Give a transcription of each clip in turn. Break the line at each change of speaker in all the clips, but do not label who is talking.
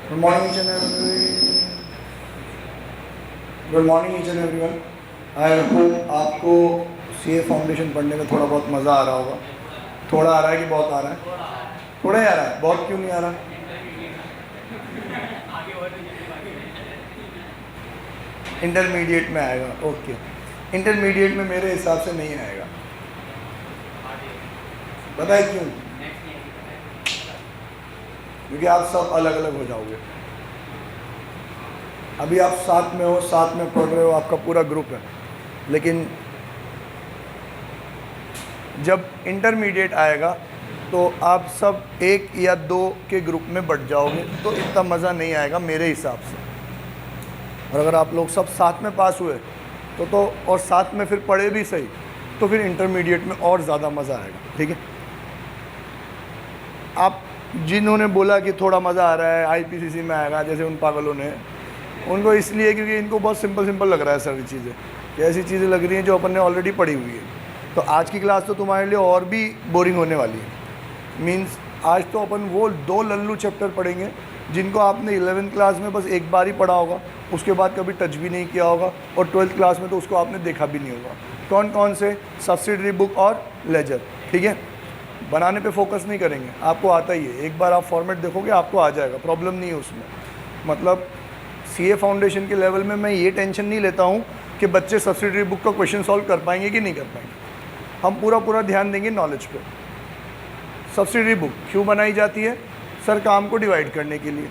Good morning each and everyone. I hope आपको CA foundation पढ़ने में थोड़ा बहुत मज़ा आ रहा होगा। थोड़ा आ रहा है कि बहुत आ रहा है? थोड़ा ही आ रहा है, बहुत क्यों नहीं आ रहा? इंटरमीडिएट में आएगा। ओके, इंटरमीडिएट में मेरे हिसाब से नहीं आएगा। बताए क्यों? क्योंकि आप सब अलग अलग हो जाओगे। अभी आप साथ में हो, साथ में पढ़ रहे हो, आपका पूरा ग्रुप है, लेकिन जब इंटरमीडिएट आएगा तो आप सब एक या दो के ग्रुप में बट जाओगे, तो इतना मज़ा नहीं आएगा मेरे हिसाब से। और अगर आप लोग सब साथ में पास हुए तो और साथ में फिर पढ़े भी सही, तो फिर इंटरमीडिएट में और ज़्यादा मज़ा आएगा। ठीक है, आप जिन्होंने बोला कि थोड़ा मज़ा आ रहा है, आईपीसीसी में आएगा, जैसे उन पागलों ने, उनको इसलिए क्योंकि इनको बहुत सिंपल लग रहा है सारी चीज़ें, कि ऐसी चीज़ें लग रही हैं जो अपन ने ऑलरेडी पढ़ी हुई है। तो आज की क्लास तो तुम्हारे लिए और भी बोरिंग होने वाली है। मींस आज तो अपन वो 2 लल्लू चैप्टर पढ़ेंगे जिनको आपने 11th क्लास में बस एक बार ही पढ़ा होगा, उसके बाद कभी टच भी नहीं किया होगा, और 12th क्लास में तो उसको आपने देखा भी नहीं होगा। कौन कौन से? सब्सिडरी बुक और लेजर। ठीक है, बनाने पे फोकस नहीं करेंगे, आपको आता ही है। एक बार आप फॉर्मेट देखोगे आपको आ जाएगा, प्रॉब्लम नहीं है उसमें। मतलब सीए फाउंडेशन के लेवल में मैं ये टेंशन नहीं लेता हूँ कि बच्चे सब्सिडरी बुक का क्वेश्चन सॉल्व कर पाएंगे कि नहीं कर पाएंगे। हम पूरा ध्यान देंगे नॉलेज पे। सब्सिडरी बुक क्यों बनाई जाती है? सर, काम को डिवाइड करने के लिए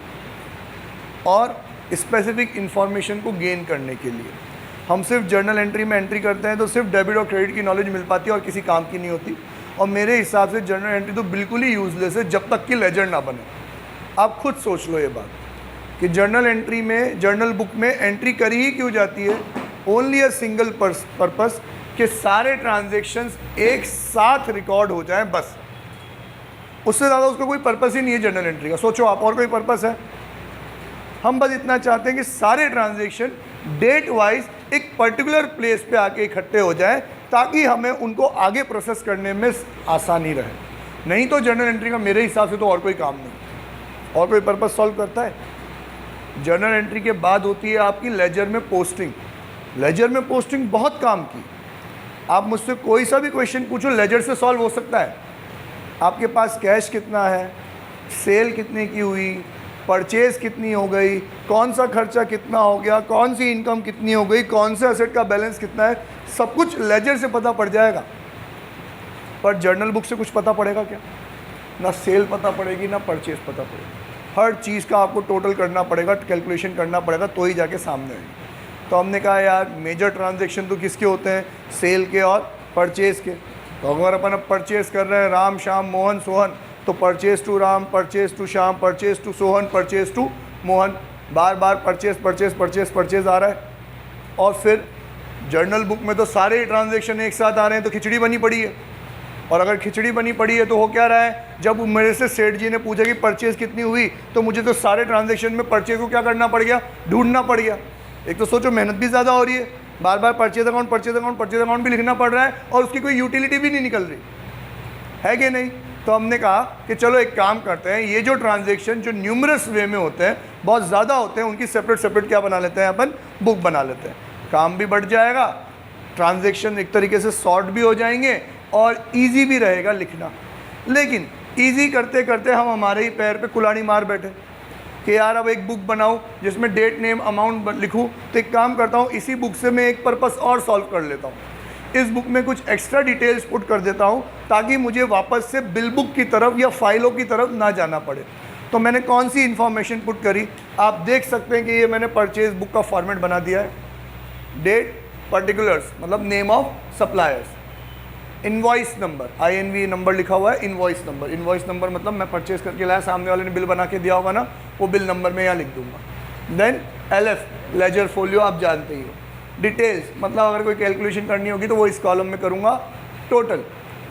और स्पेसिफिक इंफॉर्मेशन को गेन करने के लिए। हम सिर्फ जर्नल एंट्री में एंट्री करते हैं तो सिर्फ डेबिट और क्रेडिट की नॉलेज मिल पाती है और किसी काम की नहीं होती। और मेरे हिसाब से जर्नल एंट्री तो बिल्कुल ही यूजलेस है जब तक कि लेजर ना बने। आप खुद सोच लो ये बात कि जर्नल एंट्री में, जर्नल बुक में एंट्री करी ही क्यों जाती है? ओनली अ सिंगल पर्पस कि सारे ट्रांजेक्शन्स एक साथ रिकॉर्ड हो जाएं, बस। उससे ज़्यादा उसका कोई पर्पस ही नहीं है जर्नल एंट्री का। सोचो आप, और कोई पर्पस है? हम बस इतना चाहते हैं कि सारे ट्रांजेक्शन डेट वाइज एक पर्टिकुलर प्लेस पे आके इकट्ठे हो जाएं, ताकि हमें उनको आगे प्रोसेस करने में आसानी रहे। नहीं तो जर्नल एंट्री का मेरे हिसाब से तो और कोई काम नहीं। और कोई पर्पस सॉल्व करता है? जर्नल एंट्री के बाद होती है आपकी लेजर में पोस्टिंग। लेजर में पोस्टिंग बहुत काम की। आप मुझसे कोई सा भी क्वेश्चन पूछो, लेजर से सॉल्व हो सकता है। आपके पास कैश कितना है, सेल कितने की हुई, परचेज कितनी हो गई, कौन सा खर्चा कितना हो गया, कौन सी इनकम कितनी हो गई, कौन से असेट का बैलेंस कितना है, सब कुछ लेजर से पता पड़ जाएगा। पर जर्नल बुक से कुछ पता पड़ेगा क्या? ना सेल पता पड़ेगी, ना परचेज पता पड़ेगी। हर चीज़ का आपको टोटल करना पड़ेगा, कैलकुलेशन करना पड़ेगा, तो ही जाके सामने आएगी। तो हमने कहा यार मेजर ट्रांजैक्शन तो किसके होते हैं? सेल के और परचेज़ के। तो अगर अपन अब परचेज़ कर रहे हैं राम श्याम मोहन सोहन, तो purchase to Ram, purchase to Shyam, purchase to Sohan, purchase to Mohan, बार बार परचेज़ आ रहा है। और फिर जर्नल बुक में तो सारे ट्रांजैक्शन एक साथ आ रहे हैं, तो खिचड़ी बनी पड़ी है। और अगर खिचड़ी बनी पड़ी है तो हो क्या रहा है? जब मेरे से सेठ जी ने पूछा कि परचेज़ कितनी हुई, तो मुझे तो सारे ट्रांजैक्शन में परचेज़ को क्या करना पड़ गया? ढूंढना पड़ गया। एक तो सोचो मेहनत भी ज़्यादा हो रही है, बार बार परचेज अकाउंट भी लिखना पड़ रहा है, और उसकी कोई यूटिलिटी भी नहीं निकल रही है कि नहीं। तो हमने कहा कि चलो एक काम करते हैं, ये जो ट्रांजैक्शन जो न्यूमरस वे में होते हैं, बहुत ज़्यादा होते हैं, उनकी सेपरेट क्या बना लेते हैं अपन? बुक बना लेते हैं। काम भी बढ़ जाएगा, ट्रांजैक्शन एक तरीके से शॉर्ट भी हो जाएंगे और ईजी भी रहेगा लिखना। लेकिन ईजी करते करते हम हमारे ही पैर पे कुल्हाड़ी मार बैठे कि यार अब एक बुक बनाऊं जिसमें डेट नेम अमाउंट लिखूं। तो एक काम करता हूं, इसी बुक से मैं एक पर्पस और सॉल्व कर लेता हूं। इस बुक में कुछ एक्स्ट्रा डिटेल्स पुट कर देता हूं, ताकि मुझे वापस से बिल बुक की तरफ या फाइलों की तरफ ना जाना पड़े। तो मैंने कौन सी इन्फॉर्मेशन पुट करी? आप देख सकते हैं कि ये मैंने परचेज बुक का फॉर्मेट बना दिया है। डेट, पर्टिकुलर्स मतलब name of suppliers, invoice number, INV number लिखा हुआ है, इनवॉइस नंबर। इनवॉइस नंबर मतलब मैं परचेज करके लाया, सामने वाले ने बिल बना के दिया होगा ना, वो बिल नंबर में यहाँ लिख दूंगा। देन LF लेजर फोलियो, आप जानते ही हो। डिटेल्स मतलब अगर कोई कैलकुलेशन करनी होगी तो वो इस कॉलम में करूँगा। टोटल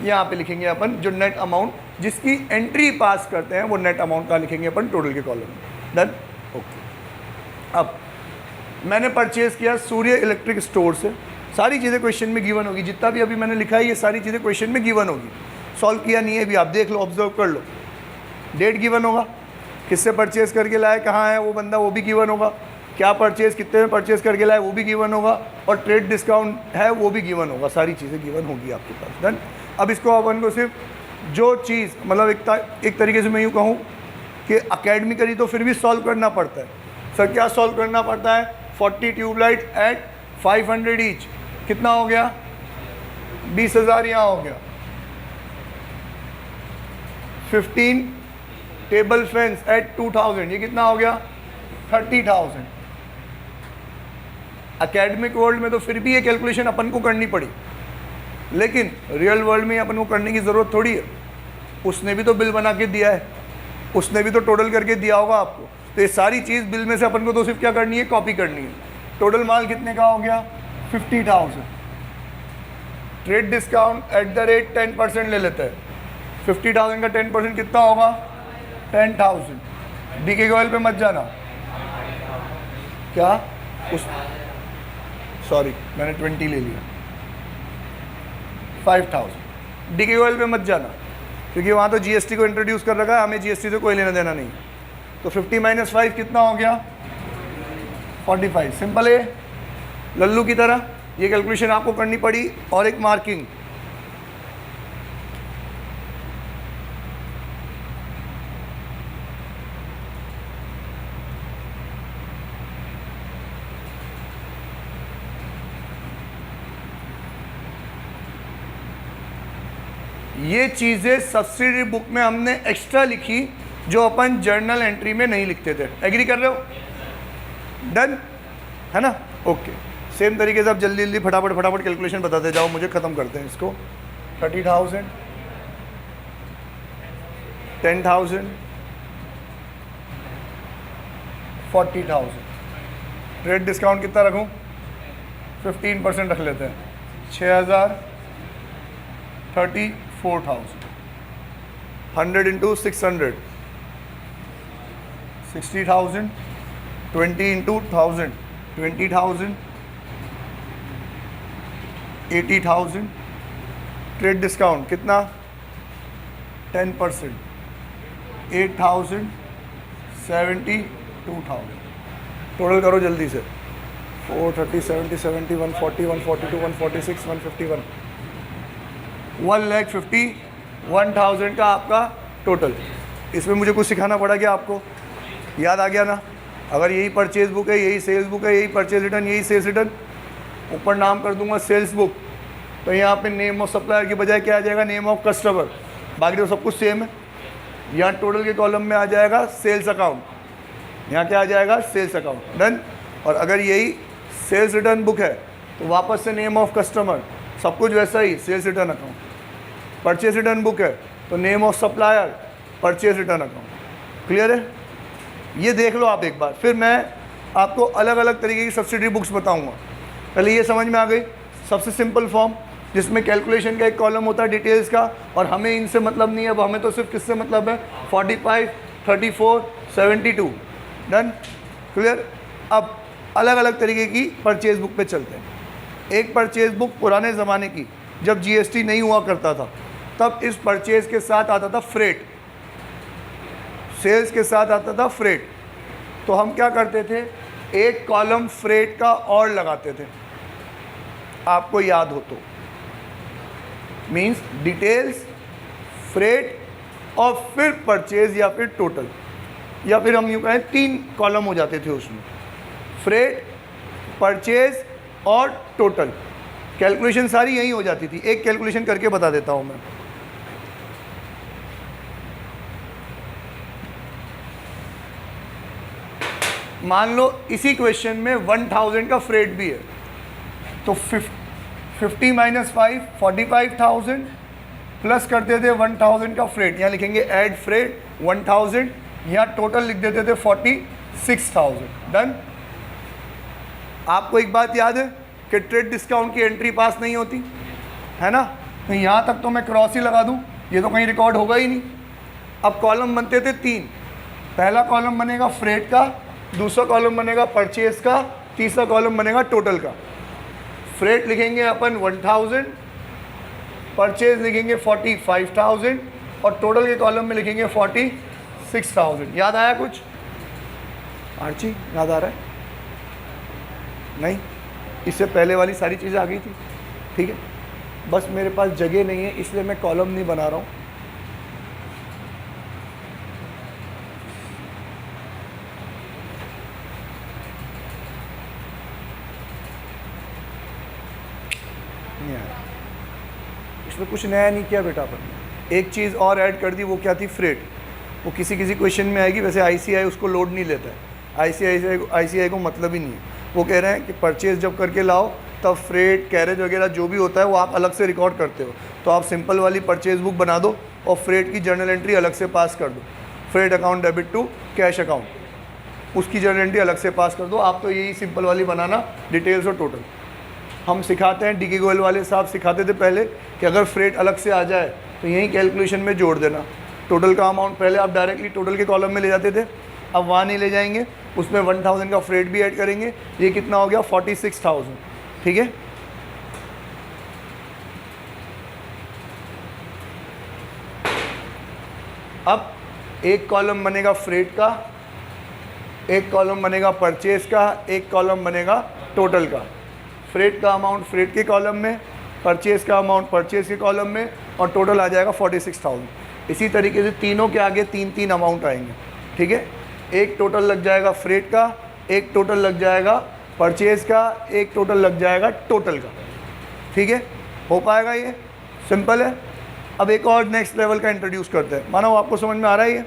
यहाँ पे लिखेंगे अपन, जो नेट अमाउंट जिसकी एंट्री पास करते हैं वो नेट अमाउंट का लिखेंगे अपन टोटल के कॉलम में। Done, okay. अब मैंने परचेज़ किया सूर्य इलेक्ट्रिक स्टोर से। सारी चीज़ें क्वेश्चन में गिवन होगी, जितना भी अभी मैंने लिखा है ये सारी चीज़ें क्वेश्चन में गिवन होगी। सॉल्व किया नहीं है अभी, आप देख लो, ऑब्जर्व कर लो। डेट गिवन होगा, किससे परचेज करके लाए, कहाँ है वो बंदा, वो भी गिवन होगा। क्या परचेज, कितने में परचेज करके लाए, वो भी गिवन होगा। और ट्रेड डिस्काउंट है वो भी गिवन होगा। सारी चीज़ें गिवन होगी आपके पास। डन। अब इसको अपन को सिर्फ जो चीज़ मतलब एक तरीके से मैं यूँ कहूँ कि अकेडमी करी तो फिर भी सॉल्व करना पड़ता है। सर क्या सॉल्व करना पड़ता है? 40 ट्यूबलाइट एट 500 ईच, कितना हो गया? 20,000 यहाँ हो गया। 15 टेबल फैंस एट 2000, ये कितना हो गया? 30,000। एकेडमिक वर्ल्ड में तो फिर भी ये कैलकुलेशन अपन को करनी पड़ी, लेकिन रियल वर्ल्ड में अपन को करने की ज़रूरत थोड़ी है। उसने भी तो बिल बना के दिया है, उसने भी तो टोटल करके दिया होगा आपको। तो ये सारी चीज़ बिल में से अपन को तो सिर्फ क्या करनी है? कॉपी करनी है। टोटल माल कितने का हो गया? 50,000। Trade discount at the rate 10% ले लेते हैं। 50,000 का 10% कितना होगा? 10,000। डीके ऑयल पे मत जाना। क्या उस सॉरी मैंने 20 ले लिया। 5,000। डीके ऑयल पे मत जाना, क्योंकि वहाँ तो जीएसटी को इंट्रोड्यूस कर रखा है, हमें जीएसटी से कोई लेना देना नहीं। तो 50 - 5 कितना हो गया? 45। सिंपल है, लल्लू की तरह ये कैलकुलेशन आपको करनी पड़ी। और एक मार्किंग, ये चीज़ें सब्सिडी बुक में हमने एक्स्ट्रा लिखी जो अपन जर्नल एंट्री में नहीं लिखते थे। एग्री कर रहे हो? डन है ना? ओके। सेम तरीके से आप जल्दी जल्दी फटाफट कैलकुलेशन बताते जाओ मुझे, ख़त्म करते हैं इसको। 30,000, 10,000, 40,000। ट्रेड डिस्काउंट कितना रखूं? 15% रख लेते हैं। 6,000, 34,000। 100 × 600, 60,000। 20 × 1,000, 20,000। 80,000। ट्रेड डिस्काउंट कितना? 10%। 8,000, 72,000। टोटल करो जल्दी से। 430, 70, 70, 140, 142, 146, 151, 1,51,000 का आपका टोटल। इसमें मुझे कुछ सिखाना पड़ा क्या आपको? याद आ गया ना? अगर यही परचेज बुक है, यही सेल्स बुक है, यही परचेज रिटर्न, यही सेल्स रिटर्न, ऊपर नाम कर दूंगा सेल्स बुक, तो यहाँ पे नेम ऑफ सप्लायर की बजाय क्या आ जाएगा? Name of customer. बाकी तो सब कुछ सेम है। यहाँ टोटल के कॉलम में आ जाएगा सेल्स अकाउंट, यहाँ क्या आ जाएगा? Sales account. डन। और अगर यही सेल्स रिटर्न बुक है तो वापस से नेम ऑफ कस्टमर, सब कुछ वैसा ही, sales return account. Purchase return book है तो name of supplier, purchase return account. Clear है? ये देख लो आप एक बार, फिर मैं आपको अलग अलग तरीके की सब्सिडी बुक्स बताऊंगा। पहले ये समझ में आ गई? सबसे सिंपल फॉर्म जिसमें कैलकुलेशन का एक कॉलम होता है डिटेल्स का, और हमें इनसे मतलब नहीं है, अब हमें तो सिर्फ किससे मतलब है? 45, 34, 72। डन। क्लियर? अब अलग अलग तरीके की परचेज बुक पे चलते हैं। एक परचेज बुक पुराने ज़माने की, जब जीएसटी नहीं हुआ करता था, तब इस परचेज के साथ आता था फ्रेट, सेल्स के साथ आता था फ्रेट। तो हम क्या करते थे? एक कॉलम फ्रेट का और लगाते थे, आपको याद हो तो। मींस डिटेल्स, फ्रेट और फिर परचेज या फिर टोटल, या फिर हम यूँ कहें 3 कॉलम हो जाते थे उसमें, फ्रेट, परचेज और टोटल। कैलकुलेशन सारी यही हो जाती थी। एक कैलकुलेशन करके बता देता हूँ मैं। मान लो इसी क्वेश्चन में 1,000 का फ्रेट भी है, तो 50 - 5 45,000 प्लस करते थे 1,000 का फ्रेट, यहाँ लिखेंगे ऐड फ्रेट 1,000, यहाँ टोटल लिख देते थे 46,000। डन। आपको एक बात याद है कि ट्रेड डिस्काउंट की एंट्री पास नहीं होती है ना? तो यहाँ तक तो मैं क्रॉस ही लगा दूँ, ये तो कहीं रिकॉर्ड होगा ही नहीं। अब कॉलम बनते थे 3। पहला कॉलम बनेगा फ्रेट का, दूसरा कॉलम बनेगा परचेज का, तीसरा कॉलम बनेगा टोटल का। फ्रेट लिखेंगे अपन 1,000, परचेज लिखेंगे 45,000 और टोटल के कॉलम में लिखेंगे 46,000। याद आया कुछ? आर्ची याद आ रहा है? नहीं, इससे पहले वाली सारी चीज़ें आ गई थी। ठीक है, बस मेरे पास जगह नहीं है इसलिए मैं कॉलम नहीं बना रहा हूँ। इसमें कुछ नया नहीं किया बेटा अपन ने। एक चीज़ और ऐड कर दी, वो क्या थी? फ्रेट। वो किसी किसी क्वेश्चन में आएगी, वैसे आईसीआई उसको लोड नहीं लेता है। आईसीआई को मतलब ही नहीं है। वो कह रहे हैं कि परचेज जब करके लाओ तब फ्रेट, कैरेज वगैरह जो भी होता है वो आप अलग से रिकॉर्ड करते हो। तो आप सिंपल वाली परचेज बुक बना दो और फ्रेट की जर्नल एंट्री अलग से पास कर दो। Freight account debit to cash account, उसकी जर्नल एंट्री अलग से पास कर दो। आप तो यही सिंपल वाली बनाना, डिटेल्स और टोटल। हम सिखाते हैं, डीके गोयल वाले साहब सिखाते थे पहले कि अगर फ्रेट अलग से आ जाए तो यही कैलकुलेशन में जोड़ देना। टोटल का अमाउंट पहले आप डायरेक्टली टोटल के कॉलम में ले जाते थे, अब वहाँ नहीं ले जाएंगे, उसमें 1000 का फ्रेट भी ऐड करेंगे। ये कितना हो गया? 46,000। ठीक है, अब एक कॉलम बनेगा फ्रेट का, एक कॉलम बनेगा परचेज का, एक कॉलम बनेगा टोटल का। फ्रेट का अमाउंट फ्रेट के कॉलम में, परचेज का अमाउंट परचेज के कॉलम में, और टोटल आ जाएगा 46,000। इसी तरीके से तीनों के आगे तीन तीन अमाउंट आएंगे। ठीक है, एक टोटल लग जाएगा फ्रेट का, एक टोटल लग जाएगा परचेज का, एक टोटल लग जाएगा टोटल का। ठीक है, हो पाएगा? ये सिंपल है। अब एक और नेक्स्ट लेवल का इंट्रोड्यूस करते हैं। मानो आपको समझ में आ रहा है ये?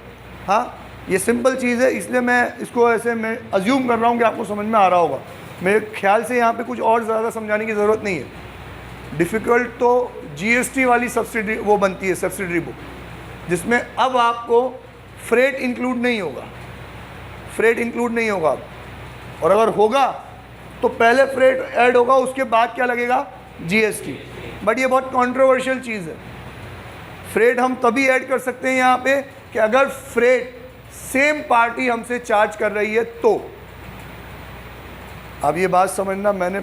हाँ, ये सिंपल चीज़ है, इसलिए मैं इसको ऐसे मैं अज्यूम कर रहा हूँ कि आपको समझ में आ रहा होगा। मेरे ख्याल से यहाँ पे कुछ और ज़्यादा समझाने की ज़रूरत नहीं है। डिफ़िकल्ट तो जीएसटी वाली सब्सिडी वो बनती है, सब्सिडरी बुक, जिसमें अब आपको फ्रेट इंक्लूड नहीं होगा। फ्रेट इंक्लूड नहीं होगा अब, और अगर होगा तो पहले फ्रेट ऐड होगा, उसके बाद क्या लगेगा? जीएसटी। बट ये बहुत कंट्रोवर्शियल चीज़ है। फ्रेट हम तभी ऐड कर सकते हैं यहाँ पे कि अगर फ्रेट सेम पार्टी हमसे चार्ज कर रही है तो। अब ये बात समझना, मैंने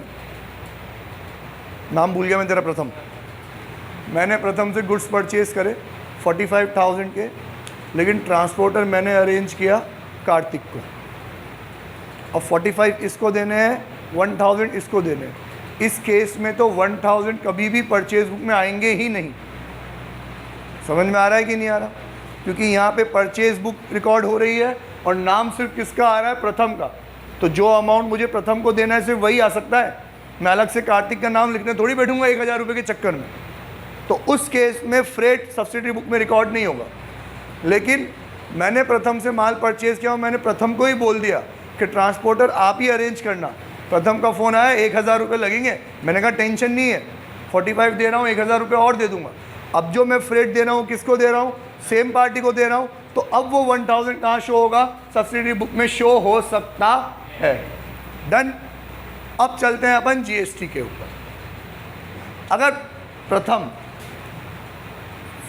नाम भूल गया मैं तेरा, प्रथम। मैंने प्रथम से गुड्स परचेज करे 45,000 के, लेकिन ट्रांसपोर्टर मैंने अरेंज किया कार्तिक को, और 45 इसको देने हैं, 1000 इसको देने हैं। इस केस में तो 1000 कभी भी परचेज बुक में आएंगे ही नहीं। समझ में आ रहा है कि नहीं आ रहा? क्योंकि यहाँ पे परचेज बुक रिकॉर्ड हो रही है और नाम सिर्फ किसका आ रहा है? प्रथम का। तो जो अमाउंट मुझे प्रथम को देना है सिर्फ वही आ सकता है। मैं अलग से कार्तिक का नाम लिखने थोड़ी बैठूंगा 1000 रुपये के चक्कर में। तो उस केस में फ्रेट सब्सिडी बुक में रिकॉर्ड नहीं होगा। लेकिन मैंने प्रथम से माल परचेज किया और मैंने प्रथम को ही बोल दिया कि ट्रांसपोर्टर आप ही अरेंज करना। प्रथम का फ़ोन आया, 1000 रुपये लगेंगे। मैंने कहा टेंशन नहीं है, 45 दे रहा हूँ, 1000 रुपये और दे दूँगा। अब जो मैं फ्रेट दे रहा हूँ किसको दे रहा हूँ? सेम पार्टी को दे रहा हूँ। तो अब वो 1000 कहाँ शो होगा? सब्सिडी बुक में शो हो सकता है। डन। अब चलते हैं अपन जीएसटी के ऊपर। अगर प्रथम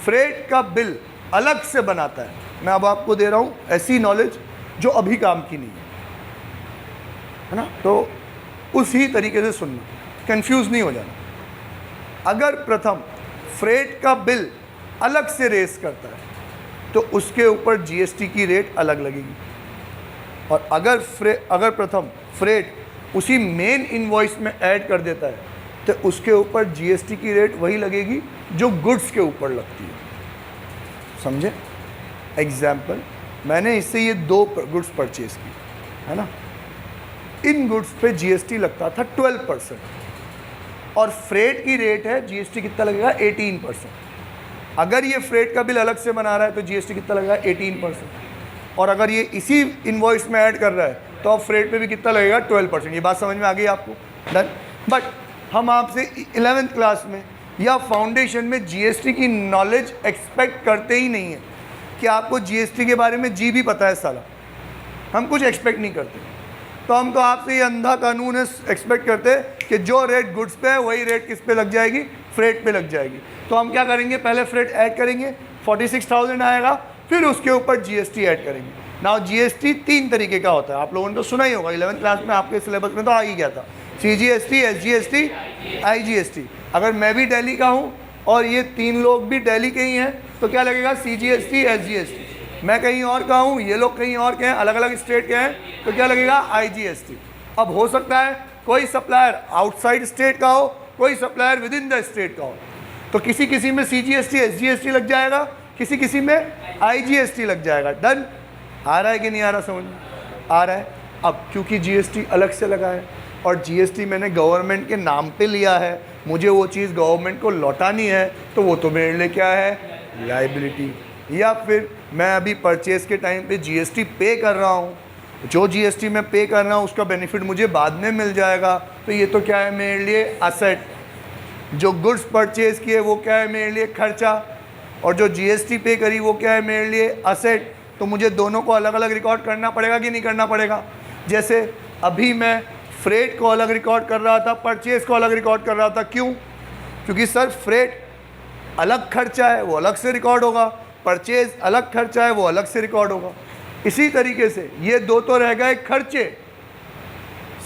फ्रेट का बिल अलग से बनाता है, मैं अब आपको दे रहा हूं ऐसी नॉलेज जो अभी काम की नहीं है ना, तो उसी तरीके से सुनना, कंफ्यूज नहीं हो जाना। अगर प्रथम फ्रेट का बिल अलग से रेस करता है तो उसके ऊपर जीएसटी की रेट अलग लगेगी, और अगर प्रथम फ्रेट उसी मेन इनवॉइस में ऐड कर देता है तो उसके ऊपर जीएसटी की रेट वही लगेगी जो गुड्स के ऊपर लगती है। समझे? एग्जाम्पल, मैंने इससे ये 2 गुड्स परचेज की है ना, इन गुड्स पे जीएसटी लगता था 12% और फ्रेट की रेट है जीएसटी कितना लगेगा? 18%। अगर ये फ्रेट का बिल अलग से बना रहा है तो जीएसटी कितना लगेगा? 18%। और अगर ये इसी इनवॉइस में ऐड कर रहा है तो अब फ्रेट पे भी कितना लगेगा? 12%। ये बात समझ में आ गई आपको? डन। बट हम आपसे 11th क्लास में या फाउंडेशन में जीएसटी की नॉलेज एक्सपेक्ट करते ही नहीं है कि आपको जीएसटी के बारे में जी भी पता है साला। हम कुछ एक्सपेक्ट नहीं करते। तो हम तो आपसे ये अंधा कानून है एक्सपेक्ट करते हैं कि जो रेट गुड्स पे है वही रेट किस पे लग जाएगी? फ्रेट पे लग जाएगी। तो हम क्या करेंगे? पहले फ्रेट ऐड करेंगे, 46,000 आएगा, फिर उसके ऊपर जीएसटी ऐड करेंगे। नाउ जीएसटी 3 तरीके का होता है, आप लोगों ने तो सुना ही होगा, 11th क्लास में आपके सिलेबस में तो आ ही गया था। CGST, SGST, IGST. अगर मैं भी दिल्ली का हूँ और ये 3 लोग भी दिल्ली के ही हैं तो क्या लगेगा? CGST, SGST. मैं कहीं और का हूँ, ये लोग कहीं और के हैं, अलग अलग स्टेट के हैं, तो क्या लगेगा IGST। अब हो सकता है कोई सप्लायर आउटसाइड स्टेट का हो, कोई supplier with in the state का हो, तो किसी किसी में CGST SGST लग जाएगा, किसी किसी में IGST लग जाएगा। डन? आ रहा है कि नहीं आ रहा समझ में? आ रहा है। अब क्योंकि GST अलग से लगा है और GST मैंने गवर्नमेंट के नाम पे लिया है, मुझे वो चीज़ गवर्नमेंट को लौटानी है, तो वो तो मेरे लिए क्या है? लाइबिलिटी। या फिर मैं अभी परचेज के टाइम पे GST पे कर रहा हूँ, जो GST मैं पे कर रहा हूँ उसका बेनिफिट मुझे बाद में मिल जाएगा, तो ये तो क्या है मेरे लिए? असेट। जो गुड्स परचेज किए वो क्या है मेरे लिए? खर्चा। और जो GST पे करी वो क्या है मेरे लिए? असेट। तो मुझे दोनों को अलग अलग रिकॉर्ड करना पड़ेगा कि नहीं करना पड़ेगा? जैसे अभी मैं फ्रेट को अलग रिकॉर्ड कर रहा था, परचेज को अलग रिकॉर्ड कर रहा था। क्यों? क्योंकि सर फ्रेट अलग खर्चा है, वो अलग से रिकॉर्ड होगा, परचेज अलग खर्चा है, वो अलग से रिकॉर्ड होगा। इसी तरीके से ये दो तो रह गए खर्चे,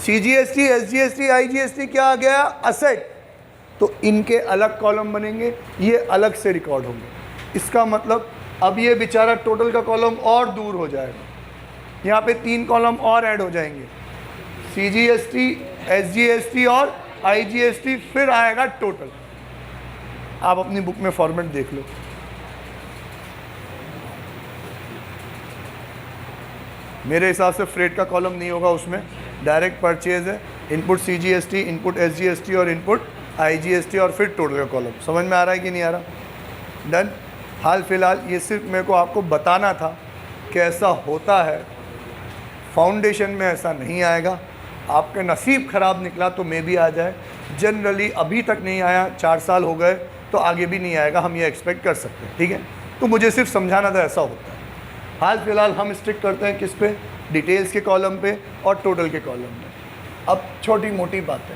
CGST SGST IGST क्या आ गया? असेट। तो इनके अलग कॉलम बनेंगे, ये अलग से रिकॉर्ड होंगे। इसका मतलब अब ये बेचारा टोटल का कॉलम और दूर हो जाएगा, यहाँ पे 3 कॉलम और ऐड हो जाएंगे, CGST SGST और IGST, फिर आएगा टोटल। आप अपनी बुक में फॉर्मेट देख लो। मेरे हिसाब से फ्रेट का कॉलम नहीं होगा उसमें, डायरेक्ट परचेज है, इनपुट CGST, इनपुट SGST और इनपुट IGST और फिर टोटल का कॉलम। समझ में आ रहा है कि नहीं आ रहा? डन? हाल फिलहाल ये सिर्फ मेरे को आपको बताना था कि ऐसा होता है, फाउंडेशन में ऐसा नहीं आएगा। आपका नसीब ख़राब निकला तो मे भी आ जाए, जनरली अभी तक नहीं आया, 4 साल हो गए, तो आगे भी नहीं आएगा, हम ये एक्सपेक्ट कर सकते हैं। ठीक है, तो मुझे सिर्फ समझाना था ऐसा होता है। हाल फिलहाल हम स्टिक करते हैं किस पे? डिटेल्स के कॉलम पे और टोटल के कॉलम में। अब छोटी मोटी बातें,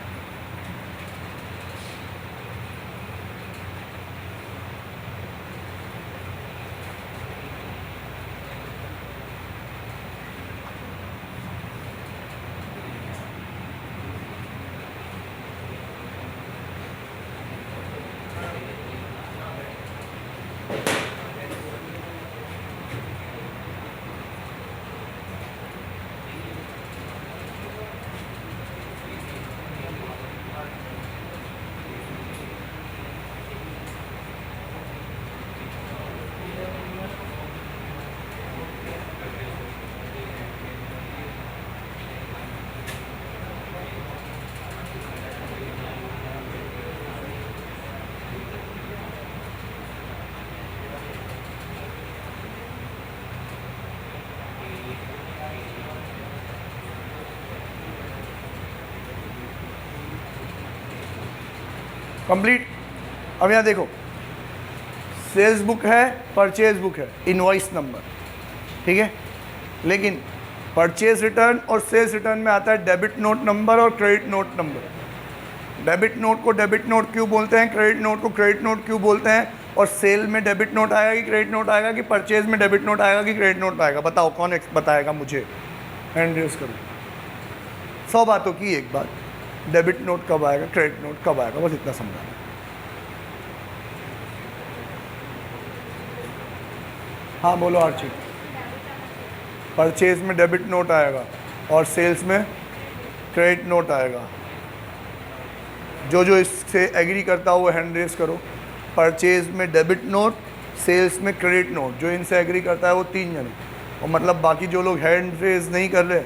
कंप्लीट। अब यहाँ देखो, सेल्स बुक है, परचेज बुक है, इनवॉइस नंबर, ठीक है, लेकिन परचेज रिटर्न और सेल्स रिटर्न में आता है डेबिट नोट नंबर और credit note number. Debit note को डेबिट नोट क्यों बोलते हैं, क्रेडिट नोट को क्रेडिट नोट क्यों बोलते हैं, और सेल में डेबिट नोट आएगा कि क्रेडिट नोट आएगा, कि परचेज में डेबिट नोट आएगा कि क्रेडिट नोट आएगा? बताओ, कौन बताएगा मुझे? हैंड रेज करो। 100 बातों की एक बात, डेबिट नोट कब आएगा, क्रेडिट नोट कब आएगा, बस इतना समझाना। हाँ बोलो आर्ची। परचेज में डेबिट नोट आएगा और सेल्स में क्रेडिट नोट आएगा। जो जो इससे एग्री करता हो वो हैंड रेज करो। परचेज में डेबिट नोट, सेल्स में क्रेडिट नोट, जो इनसे एग्री करता है वो 3 जने, और मतलब बाकी जो लोग हैंड रेज नहीं कर रहे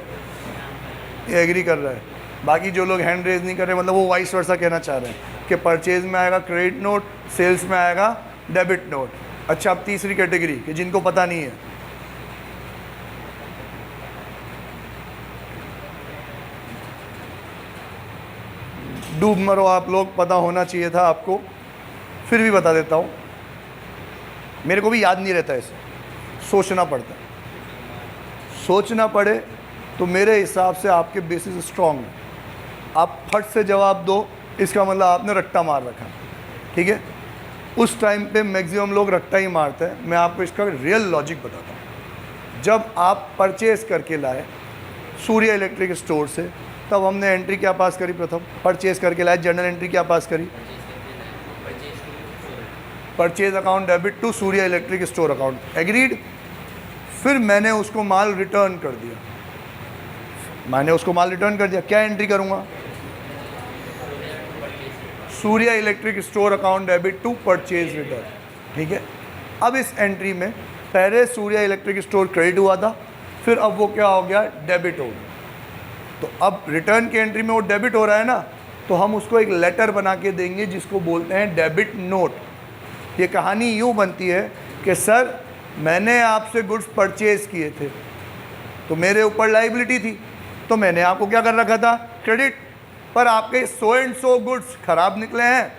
ये एग्री कर रहा है, बाकी जो लोग हैंड रेज नहीं कर रहे मतलब वो वाइस वर्सा कहना चाह रहे हैं कि परचेज में आएगा क्रेडिट नोट, सेल्स में आएगा डेबिट नोट। अच्छा, अब तीसरी कैटेगरी कि जिनको पता नहीं है, डूब मरो आप लोग, पता होना चाहिए था आपको, फिर भी बता देता हूँ, मेरे को भी याद नहीं रहता इसे, सोचना पड़ता है। सोचना पड़े तो मेरे हिसाब से आपके बेसिस स्ट्रॉन्ग है, आप फट से जवाब दो इसका मतलब आपने रट्टा मार रखा, ठीक है। उस टाइम पे मैक्सिमम लोग रट्टा ही मारते हैं। मैं आपको इसका रियल लॉजिक बताता हूँ। जब आप परचेज़ करके लाए सूर्य इलेक्ट्रिक स्टोर से, तब हमने एंट्री क्या पास करी? प्रथम परचेज़ करके लाए, जर्नल एंट्री क्या पास करी? Purchase account debit to Surya electric store account. Agreed? फिर मैंने उसको माल रिटर्न कर दिया, मैंने उसको माल रिटर्न कर दिया, क्या एंट्री करूँगा? Surya electric store account debit to purchase return, ठीक है। अब इस एंट्री में पहले सूर्या इलेक्ट्रिक स्टोर क्रेडिट हुआ था, फिर अब वो क्या हो गया? डेबिट हो गया। तो अब रिटर्न की एंट्री में वो डेबिट हो रहा है ना, तो हम उसको एक लेटर बना के देंगे जिसको बोलते हैं डेबिट नोट। ये कहानी यूँ बनती है कि सर मैंने आपसे गुड्स परचेज किए थे, तो मेरे ऊपर लाइबिलिटी थी, तो मैंने आपको क्या कर रखा था? क्रेडिट। पर आपके 100 एंड 100 गुड्स ख़राब निकले हैं,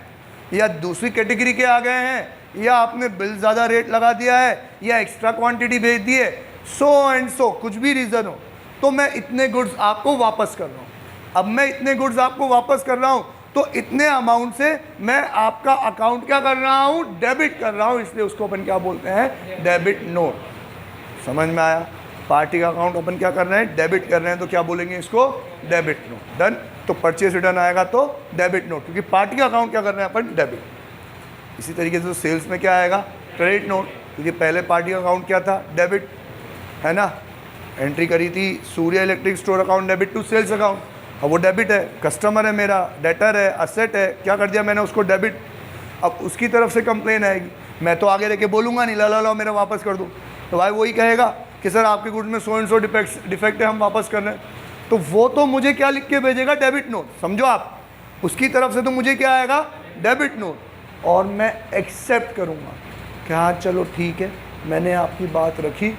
या दूसरी कैटेगरी के आ गए हैं, या आपने बिल ज़्यादा रेट लगा दिया है, या एक्स्ट्रा क्वांटिटी भेज दी है, 100 एंड 100 कुछ भी रीज़न हो, तो मैं इतने गुड्स आपको वापस कर रहा हूँ। अब मैं इतने गुड्स आपको वापस कर रहा हूँ, तो इतने अमाउंट से मैं आपका अकाउंट क्या कर रहा हूँ? डेबिट कर रहा हूँ, इसलिए उसको अपन क्या बोलते हैं? Debit note. समझ में आया? पार्टी का अकाउंट अपन क्या कर रहे हैं? डेबिट कर रहे हैं, तो क्या बोलेंगे इसको? Debit note. डन। तो परचेज रिटर्न आएगा तो डेबिट नोट, क्योंकि पार्टी का अकाउंट क्या कर रहे हैं अपन? डेबिट। इसी तरीके से तो सेल्स में क्या आएगा? क्रेडिट नोट, क्योंकि पहले पार्टी का अकाउंट क्या था? डेबिट, है ना। एंट्री करी थी Surya electric store account debit to sales account, अब वो डेबिट है, कस्टमर है मेरा, डेटर है, असेट है, क्या कर दिया मैंने उसको? डेबिट। अब उसकी तरफ से कंप्लेन आएगी, मैं तो आगे लेके बोलूँगा नहीं, ला ला मेरा वापस कर दो, तो भाई वही कहेगा कि सर आपके गुड में 100 एंड 100 डिफेक्ट है, हम वापस कर रहे हैं। तो वो तो मुझे क्या लिख के भेजेगा? Debit note. समझो आप, उसकी तरफ से तो मुझे क्या आएगा? Debit note. और मैं एक्सेप्ट करूँगा कि हाँ चलो ठीक है, मैंने आपकी बात रखी,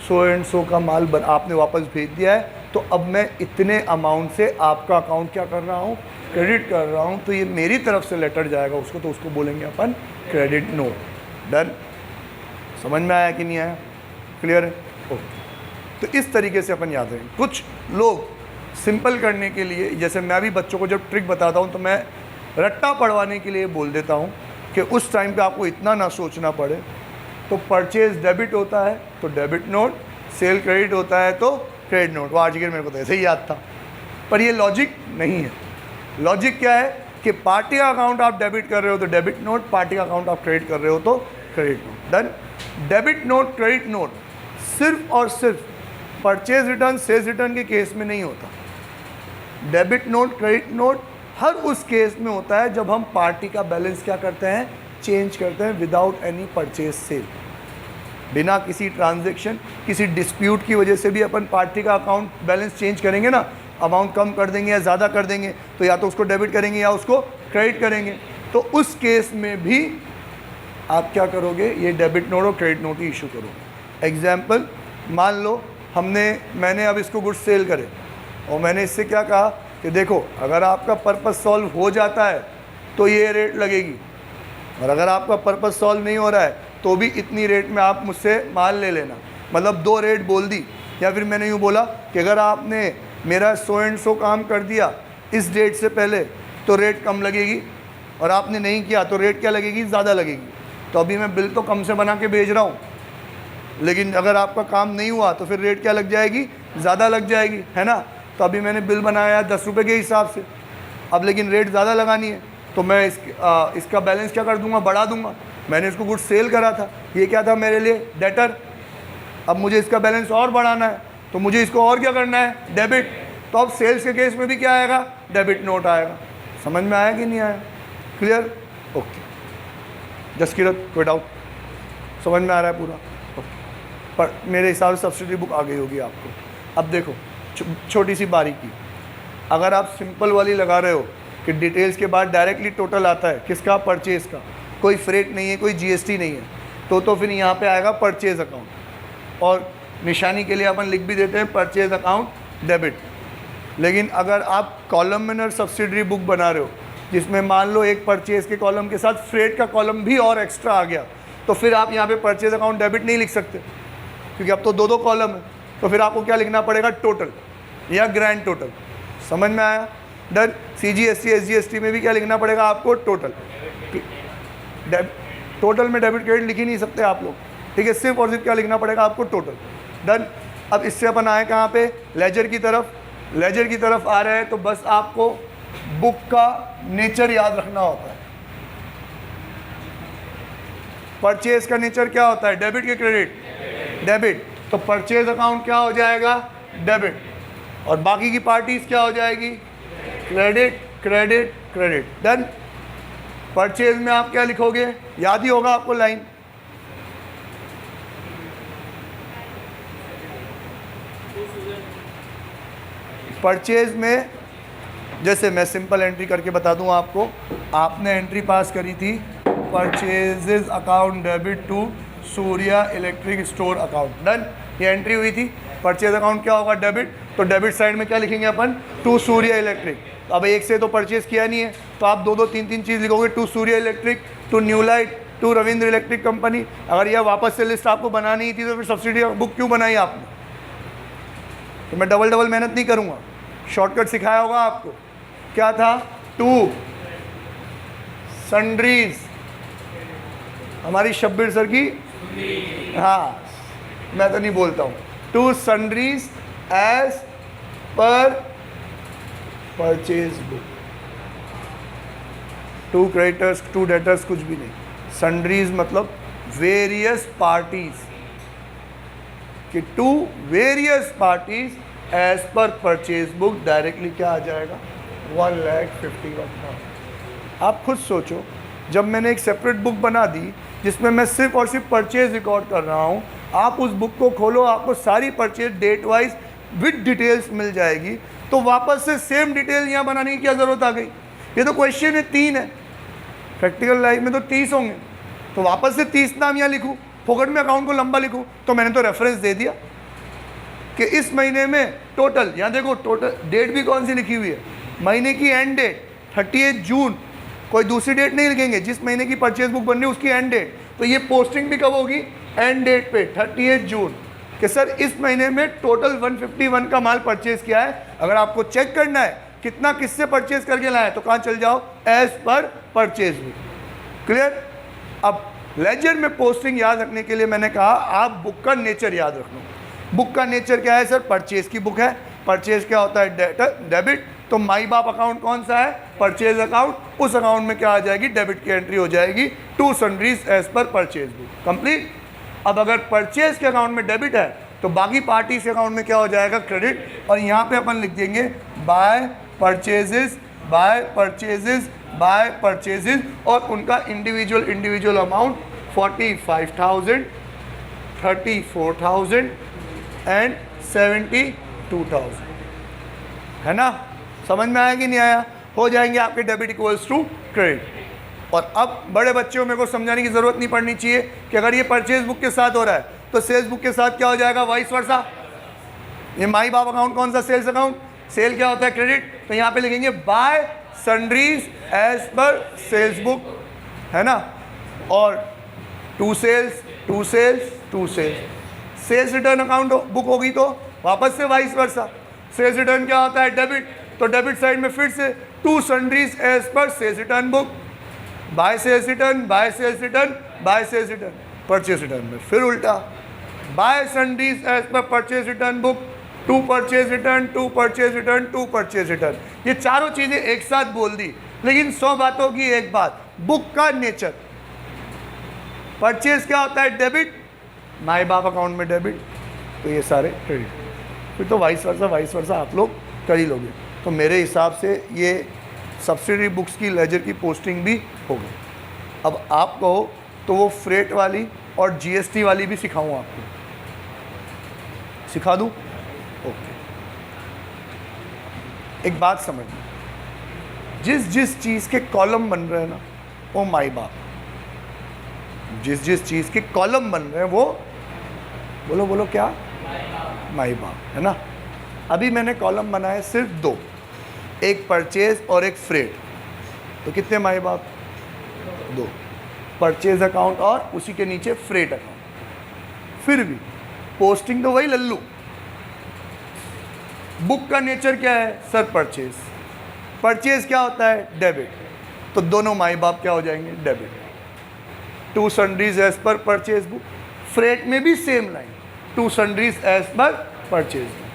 100 एंड 100 का माल आपने वापस भेज दिया है, तो अब मैं इतने अमाउंट से आपका अकाउंट क्या कर रहा हूँ? क्रेडिट कर रहा हूँ। तो ये मेरी तरफ से लेटर जाएगा उसको, तो उसको बोलेंगे अपन क्रेडिट नोट। डन। समझ में आया कि नहीं आया? क्लियर है? ओके। तो इस तरीके से अपन याद रखें। कुछ लोग सिंपल करने के लिए, जैसे मैं भी बच्चों को जब ट्रिक बताता हूँ तो मैं रट्टा पढ़वाने के लिए बोल देता हूँ कि उस टाइम पे आपको इतना ना सोचना पड़े। तो परचेज डेबिट होता है तो डेबिट नोट, सेल क्रेडिट होता है तो क्रेडिट नोट। वो आज के मेरे को तो ऐसे ही याद था, पर ये लॉजिक नहीं है। लॉजिक क्या है कि पार्टी का अकाउंट आप डेबिट कर रहे हो तो डेबिट नोट, पार्टी का अकाउंट आप क्रेडिट कर रहे हो तो credit note. Done. Debit note, credit note सिर्फ और सिर्फ परचेज रिटर्न, सेल्स रिटर्न के केस में नहीं होता। डेबिट नोट, क्रेडिट नोट हर उस केस में होता है जब हम पार्टी का बैलेंस क्या करते हैं? चेंज करते हैं विदाउट एनी परचेज सेल। बिना किसी ट्रांजैक्शन, किसी डिस्प्यूट की वजह से भी अपन पार्टी का अकाउंट बैलेंस चेंज करेंगे ना, अमाउंट कम कर देंगे या ज़्यादा कर देंगे, तो या तो उसको डेबिट करेंगे या उसको क्रेडिट करेंगे। तो उस केस में भी आप क्या करोगे? ये डेबिट नोट और क्रेडिट नोट ही इशू करोगे। एग्जाम्पल, मान लो मैंने अब इसको गुड्स सेल करे और मैंने इससे क्या कहा कि देखो अगर आपका पर्पस सॉल्व हो जाता है तो ये रेट लगेगी, और अगर आपका पर्पस सॉल्व नहीं हो रहा है तो भी इतनी रेट में आप मुझसे माल ले लेना। मतलब 2 रेट बोल दी। या फिर मैंने यूँ बोला कि अगर आपने मेरा 100 एंड 100 काम कर दिया इस डेट से पहले तो रेट कम लगेगी, और आपने नहीं किया तो रेट क्या लगेगी? ज़्यादा लगेगी। तो अभी मैं बिल तो कम से बना के भेज रहा हूँ, लेकिन अगर आपका काम नहीं हुआ तो फिर रेट क्या लग जाएगी? ज़्यादा लग जाएगी, है ना। तो अभी मैंने बिल बनाया 10 रुपये के हिसाब से, अब लेकिन रेट ज़्यादा लगानी है तो मैं इसका बैलेंस क्या कर दूंगा? बढ़ा दूंगा। मैंने इसको गुड्स सेल करा था, ये क्या था मेरे लिए? डेटर। अब मुझे इसका बैलेंस और बढ़ाना है तो मुझे इसको और क्या करना है? डेबिट। तो अब सेल्स के केस में भी क्या आएगा? डेबिट नोट आएगा। समझ में आया कि नहीं आया? क्लियर? ओके। जसकिरत, कोई डाउट? समझ में आ रहा है पूरा? पर मेरे हिसाब से सब्सिडी बुक आ गई होगी आपको। अब देखो छोटी सी बारीकी, अगर आप सिंपल वाली लगा रहे हो कि डिटेल्स के बाद डायरेक्टली टोटल आता है, किसका? परचेज़ का, कोई फ्रेट नहीं है, कोई जीएसटी नहीं है, तो फिर यहाँ पे आएगा परचेज़ अकाउंट, और निशानी के लिए अपन लिख भी देते हैं परचेज़ अकाउंट डेबिट। लेकिन अगर आप कॉलमनर सब्सिडरी बुक बना रहे हो जिसमें मान लो एक परचेज़ के कॉलम के साथ फ्रेट का कॉलम भी और एक्स्ट्रा आ गया, तो फिर आप यहाँ पे परचेज़ अकाउंट डेबिट नहीं लिख सकते, क्योंकि अब तो 2 कॉलम है। तो फिर आपको क्या लिखना पड़ेगा? टोटल या ग्रैंड टोटल। समझ में आया? डन। CGST SGST में भी क्या लिखना पड़ेगा आपको? टोटल। टोटल में डेबिट क्रेडिट लिख ही नहीं सकते आप लोग, ठीक है। सिर्फ और सिर्फ क्या लिखना पड़ेगा आपको? टोटल। डन। अब इससे अपन आए कहाँ पे? लेजर की तरफ। लेजर की तरफ आ रहे हैं तो बस आपको बुक का नेचर याद रखना होता है। परचेज का नेचर क्या होता है? डेबिट के क्रेडिट? डेबिट। तो परचेज अकाउंट क्या हो जाएगा, डेबिट, और बाकी की पार्टीज क्या हो जाएगी, credit credit credit. Done. Purchase में आप क्या लिखोगे, याद ही होगा आपको लाइन, परचेज में जैसे मैं सिंपल एंट्री करके बता दूं आपको, आपने एंट्री पास करी थी purchases account debit to Surya electric store account. Done. ये एंट्री हुई थी, परचेज अकाउंट क्या होगा, डेबिट, तो डेबिट साइड में क्या लिखेंगे अपन, टू सूर्या इलेक्ट्रिक। अब एक से तो परचेज किया नहीं है, तो आप दो दो तीन तीन चीज़ लिखोगे, to Surya electric, to new light, to Ravindra electric company. अगर यह वापस से लिस्ट आपको बनानी ही थी तो फिर सब्सिडी बुक क्यों बनाई आपने, तो मैं डबल डबल मेहनत नहीं करूँगा, शॉर्टकट सिखाया होगा आपको। क्या था, टू सन्ड्रीज, हमारी शब्बीर सर की, हाँ मैं तो नहीं बोलता हूँ, to sundries as per purchase book, to creditors to debtors कुछ भी नहीं, सन्ड्रीज मतलब वेरियस पार्टीज, कि to various parties as per purchase book directly क्या आ जाएगा, 1,51,000। आप खुद सोचो, जब मैंने एक सेपरेट बुक बना दी जिसमें मैं सिर्फ और सिर्फ परचेज रिकॉर्ड कर रहा हूँ, आप उस बुक को खोलो, आपको सारी purchase date wise with details मिल जाएगी, तो वापस से सेम डिटेल यहाँ बनाने की क्या ज़रूरत आ गई। ये तो क्वेश्चन है 3 है, प्रैक्टिकल लाइफ में तो 30 होंगे, तो वापस से 30 नाम यहाँ लिखूँ, फोकट में अकाउंट को लंबा लिखूँ, तो मैंने तो रेफरेंस दे दिया कि इस महीने में टोटल, यहाँ देखो टोटल डेट भी कौन सी लिखी हुई है, महीने की एंड डेट 30 जून, कोई दूसरी डेट नहीं लिखेंगे, जिस महीने की परचेज बुक बन रही है उसकी एंड डेट, तो ये पोस्टिंग भी कब होगी, एंड डेट पे 30 जून, कि सर इस महीने में टोटल 151 का माल परचेज किया है। अगर आपको चेक करना है कितना किससे परचेज करके लाए तो कहाँ चल जाओ, as per purchase book. Clear. अब लेजर में पोस्टिंग याद रखने के लिए मैंने कहा आप बुक का नेचर याद रख लो। बुक का नेचर क्या है सर, परचेज की बुक है, परचेज क्या होता है, डेबिट, तो माई बाप अकाउंट कौन सा है, परचेज अकाउंट, उस अकाउंट में क्या आ जाएगी, डेबिट की एंट्री हो जाएगी, to sundries as per purchase book, complete. अब अगर परचेज के अकाउंट में डेबिट है तो बाकी पार्टीज के अकाउंट में क्या हो जाएगा, क्रेडिट, और यहाँ पे अपन लिख देंगे bye purchases bye purchases by purchases, और उनका इंडिविजुअल अमाउंट 45,000, 34,000 एंड 72,000, है ना। समझ में आया कि नहीं आया, हो जाएंगे आपके डेबिट इक्वल्स टू क्रेडिट। और अब बड़े बच्चों मेरे को समझाने की ज़रूरत नहीं पड़नी चाहिए कि अगर ये परचेज बुक के साथ हो रहा है तो सेल्स बुक के साथ क्या हो जाएगा, वाइस वर्सा। ये माई बाप अकाउंट कौन सा, सेल्स अकाउंट, सेल क्या होता है, क्रेडिट, तो यहाँ पे लिखेंगे by sundries as per sales book, है ना। और to sales to sales to sales, sales return account book होगी तो वापस से वाइस वर्सा। सेल्स रिटर्न क्या होता है, डेबिट, तो डेबिट साइड में फिर से to sundries as per sales return book, by sales return by sales return by sales return, purchase return में फिर उल्टा, by sundries as per purchase return book, to purchase return to purchase return to purchase return. ये चारों चीज़ें एक साथ बोल दी, लेकिन 100 बातों की एक बात, बुक का नेचर, परचेज क्या होता है, डेबिट, माई बाप अकाउंट में डेबिट, तो ये सारे क्रेडिट, फिर तो वाइस वर्सा आप लोग कर ही लोगे। तो मेरे हिसाब से ये सब्सिडरी बुक्स की लेजर की पोस्टिंग भी हो गई। अब आप कहो तो वो फ्रेट वाली और जीएसटी वाली भी सिखाऊं आपको, सिखा दूं? ओके। एक बात समझ, जिस चीज़ के कॉलम बन रहे हैं ना, ओ माई बाप, जिस चीज़ के कॉलम बन रहे हैं वो बोलो क्या, माई बाप, है ना। अभी मैंने कॉलम बनाए सिर्फ 2, एक परचेज और एक फ्रेट, तो कितने माई बाप, 2, परचेज अकाउंट और उसी के नीचे फ्रेट अकाउंट। फिर भी पोस्टिंग तो वही लल्लू। बुक का नेचर क्या है सर, परचेज, परचेज क्या होता है, डेबिट, तो दोनों माई बाप क्या हो जाएंगे, debit, to sundries as per purchase book. Freight में भी same line, to sundries as per purchase book,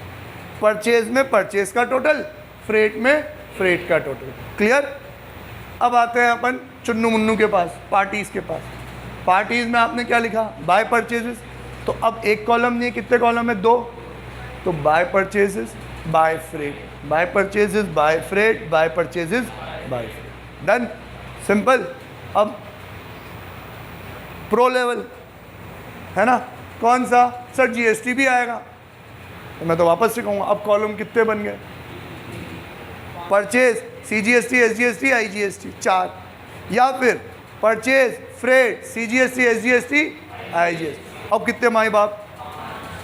purchase में परचेज का टोटल, फ्रेट में फ्रेट का टोटल। क्लियर। अब आते हैं अपन चुन्नू मुन्नू के पास, पार्टीज के पास। पार्टीज में आपने क्या लिखा, बाय परचेजेस, तो अब एक कॉलम नहीं है, कितने कॉलम है? 2। तो by purchases by freight, by purchases by freight, by purchases by freight, done, simple. अब प्रो लेवल है ना, कौन सा? सर जीएसटी भी आएगा। तो मैं तो वापस से कहूँगा, अब कॉलम कितने बन गए? Purchase, CGST, SGST, IGST, 4। या फिर purchase, freight, CGST, SGST, IGST. अब कितने माई बाप?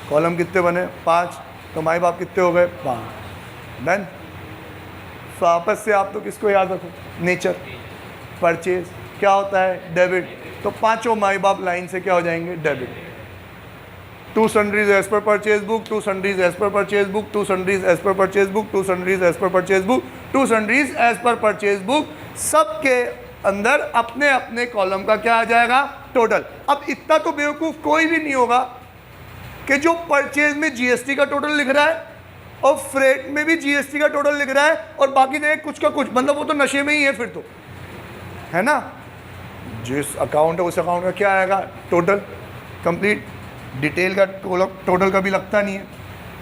कॉलम कितने बने? 5। तो माई बाप कितने हो गए? 5। डन। वापस से आप तो किसको याद रखो? नेचर। परचेज क्या होता है? डेबिट। तो पांचों माई बाप लाइन से क्या हो जाएंगे? Debit. 2 sundries as per purchase book, 2 sundries as per purchase book, 2 sundries as per purchase book, 2 sundries as per purchase book, 2 sundries as per purchase book. सबके अंदर अपने अपने कॉलम का क्या आ जाएगा? टोटल। अब इतना तो बेवकूफ़ कोई भी नहीं होगा कि जो परचेज में जीएसटी का टोटल लिख रहा है और फ्रेट में भी जीएसटी का टोटल लिख रहा है और बाकी जगह कुछ का कुछ, मतलब वो तो नशे में ही है फिर तो, है ना। जिस अकाउंट है उस अकाउंट का क्या आएगा? Total complete. डिटेल का टोटल कभी लगता नहीं है,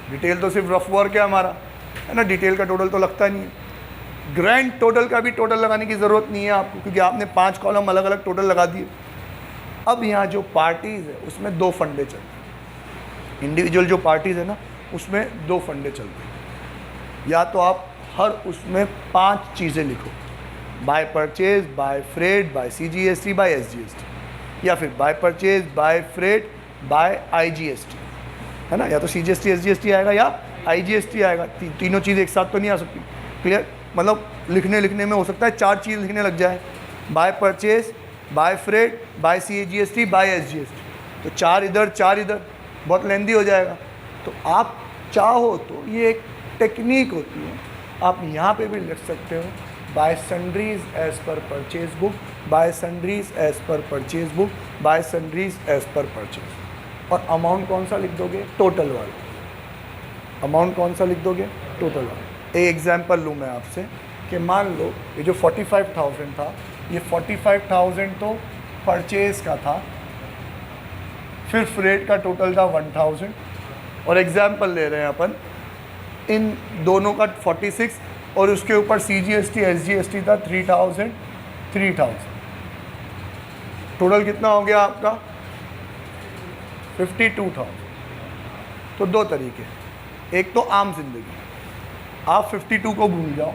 डिटेल तो सिर्फ रफ वर्क है हमारा, है ना, डिटेल का टोटल तो लगता नहीं है। ग्रैंड टोटल का भी टोटल लगाने की ज़रूरत नहीं है आपको, क्योंकि आपने 5 कॉलम अलग अलग टोटल लगा दिए। अब यहाँ जो पार्टीज़ है उसमें 2 फंडे चलते हैं। इंडिविजुअल जो पार्टीज़ है ना उसमें 2 फंडे चलते हैं। या तो आप हर उसमें 5 चीज़ें लिखो, by purchase, by freight, by CGST, by SGST, या फिर by purchase, by freight, by IGST, है ना। या तो सीजीएसटी एसजीएसटी आएगा या आईजीएसटी आएगा, तीनों चीज़ एक साथ तो नहीं आ सकती। क्लियर? मतलब लिखने में हो सकता है 4 चीज़ लिखने लग जाए, by purchase, by freight, by CGST, by SGST. तो 4 इधर 4 इधर, बहुत लेंदी हो जाएगा। तो आप चाहो तो ये एक टेक्निक होती है, आप यहाँ पे भी लिख सकते हो by sundries as per purchase book, by sundries as per purchase book, by sundries as per purchase. और अमाउंट कौन सा लिख दोगे? टोटल वाला। अमाउंट कौन सा लिख दोगे? टोटल वाला। एक एग्जांपल लूँ मैं आपसे कि मान लो ये जो 45,000 था, ये 45,000 तो परचेज का था, फिर फ्रेट का टोटल था 1,000, और एग्जांपल ले रहे हैं अपन इन दोनों का 46, और उसके ऊपर सीजीएसटी एसजीएसटी था 3,000। टोटल कितना हो गया आपका? 52,000। तो 2 तरीके, एक तो आम जिंदगी, आप 52 को भूल जाओ,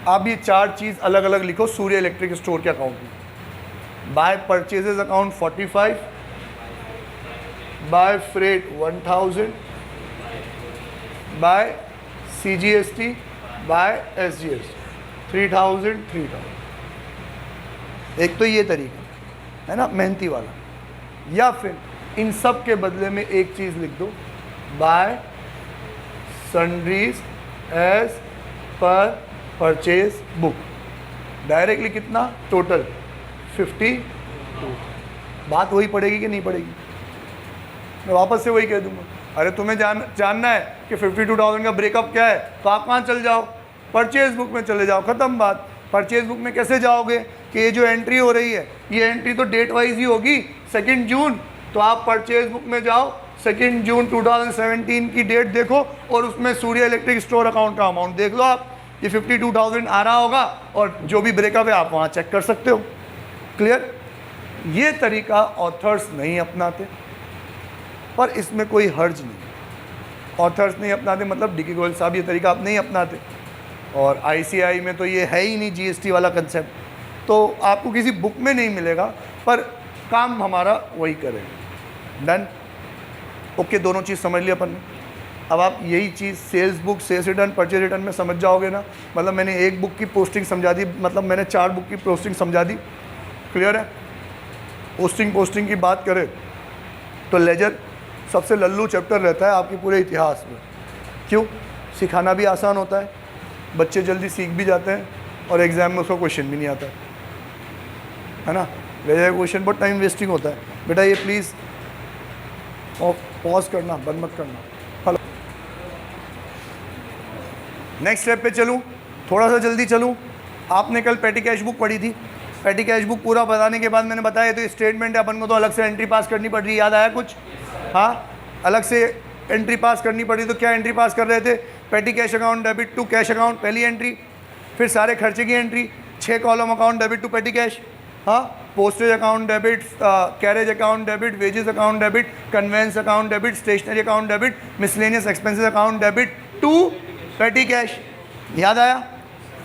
आप ये 4 चीज़ अलग अलग लिखो सूर्य इलेक्ट्रिक स्टोर के अकाउंट में। By purchases account 45, by freight 1,000, by CGST, by SGST 3,000। एक तो ये तरीका है ना, मेहनती वाला। या फिर इन सब के बदले में एक चीज़ लिख दो, by sundries as per purchase book. Directly कितना? टोटल 52। बात वही पड़ेगी कि नहीं पड़ेगी? मैं वापस से वही कह दूंगा, अरे तुम्हें जानना है कि 52,000 का ब्रेकअप क्या है, तो आप कहाँ चल जाओ? परचेज बुक में चले जाओ, ख़त्म बात। परचेज बुक में कैसे जाओगे कि ये जो एंट्री हो रही है ये एंट्री तो डेट वाइज ही होगी, 2 जून। तो आप परचेज बुक में जाओ, 2 जून 2017 की डेट देखो और उसमें सूर्य इलेक्ट्रिक स्टोर अकाउंट का अमाउंट देख लो आप, ये 52,000 आ रहा होगा, और जो भी ब्रेकअप है आप वहाँ चेक कर सकते हो। क्लियर? ये तरीका ऑथर्स नहीं अपनाते, पर इसमें कोई हर्ज नहीं। ऑथर्स नहीं अपनाते मतलब डी के गोयल साहब ये तरीका आप नहीं अपनाते, और आईसीआई में तो ये है ही नहीं जीएसटी वाला कंसेप्ट, तो आपको किसी बुक में नहीं मिलेगा, पर काम हमारा वही करेगा। डन? ओके, दोनों चीज़ समझ लिया अपन ने। अब आप यही चीज़ sales book, sales return, purchase return में समझ जाओगे ना। मतलब मैंने एक बुक की पोस्टिंग समझा दी, मतलब मैंने 4 बुक की पोस्टिंग समझा दी। क्लियर है? पोस्टिंग की बात करें तो लेजर सबसे लल्लू चैप्टर रहता है आपके पूरे इतिहास में। क्यों? सिखाना भी आसान होता है, बच्चे जल्दी सीख भी जाते हैं, और एग्ज़ाम में उसका क्वेश्चन भी नहीं आता है ना। लेजर क्वेश्चन बहुत टाइम वेस्टिंग होता है। बेटा ये प्लीज़ पॉज करना, बंद मत करना। हेलो, नेक्स्ट स्टेप पे चलूँ, थोड़ा सा जल्दी चलूँ। आपने कल पेटी कैश बुक पढ़ी थी, पेटी कैश बुक पूरा बताने के बाद मैंने बताया तो स्टेटमेंट है, अपन को तो अलग से एंट्री पास करनी पड़ रही है, याद आया कुछ? हाँ, अलग से एंट्री पास करनी पड़ी। तो क्या एंट्री पास कर रहे थे? Petty cash account debit to cash account, पहली एंट्री। फिर सारे खर्चे की entry, 6 column account debit to petty cash. हाँ, postage account debit, carriage account debit, wages account debit, conveyance account debit, stationery account debit, miscellaneous expenses account debit to petty cash. याद आया?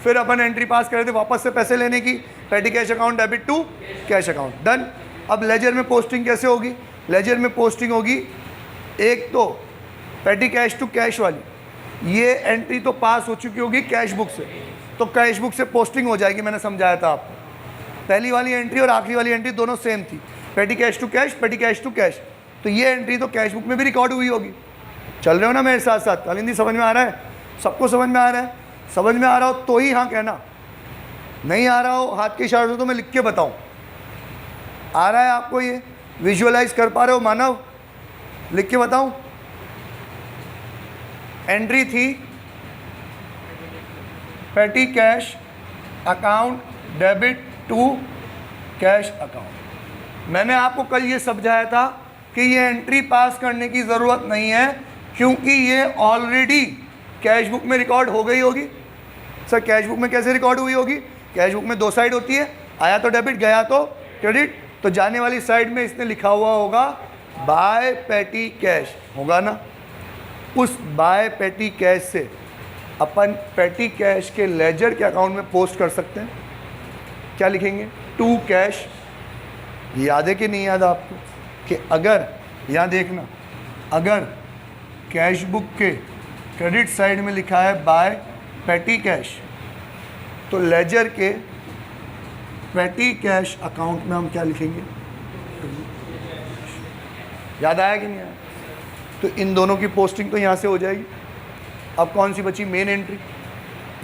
फिर अपन entry पास करे थे वापस से पैसे लेने की, petty cash account debit to cash account, done. अब लेजर में पोस्टिंग कैसे होगी? लेजर में पोस्टिंग होगी, एक तो पेटी कैश टू कैश वाली, ये एंट्री तो पास हो चुकी होगी कैश बुक से, तो कैश बुक से पोस्टिंग हो जाएगी। मैंने समझाया था आपको, पहली वाली एंट्री और आखिरी वाली एंट्री दोनों सेम थी, petty cash to cash, petty cash to cash. तो ये एंट्री तो कैश बुक में भी रिकॉर्ड हुई होगी। चल रहे हो ना मेरे साथ साथ? कालिंदी समझ में आ रहा है? सबको समझ में आ रहा है? समझ में आ रहा हो तो ही हाँ कहना, नहीं आ रहा हो हाथ के इशारे से तो मैं लिख के बताऊं। आ रहा है आपको? ये विजुअलाइज कर पा रहे हो मानव? लिख के बताऊं? एंट्री थी petty cash account debit to cash account. मैंने आपको कल ये समझाया था कि ये एंट्री पास करने की ज़रूरत नहीं है, क्योंकि ये ऑलरेडी कैश बुक में रिकॉर्ड हो गई होगी। सर कैश बुक में कैसे रिकॉर्ड हुई होगी? कैश बुक में 2 साइड होती है, आया तो डेबिट, गया तो क्रेडिट। तो जाने वाली साइड में इसने लिखा हुआ होगा बाय पेटी कैश, होगा ना? उस बाय पेटी कैश से अपन पेटी कैश के लेजर के अकाउंट में पोस्ट कर सकते हैं। क्या लिखेंगे? To cash. याद है कि नहीं याद आपको? कि अगर, यहाँ देखना, अगर कैश बुक के क्रेडिट साइड में लिखा है बाय पेटी कैश, तो लेजर के पेटी कैश अकाउंट में हम क्या लिखेंगे? याद आया कि नहीं आया? तो इन दोनों की पोस्टिंग तो यहाँ से हो जाएगी। अब कौन सी बची? मेन एंट्री,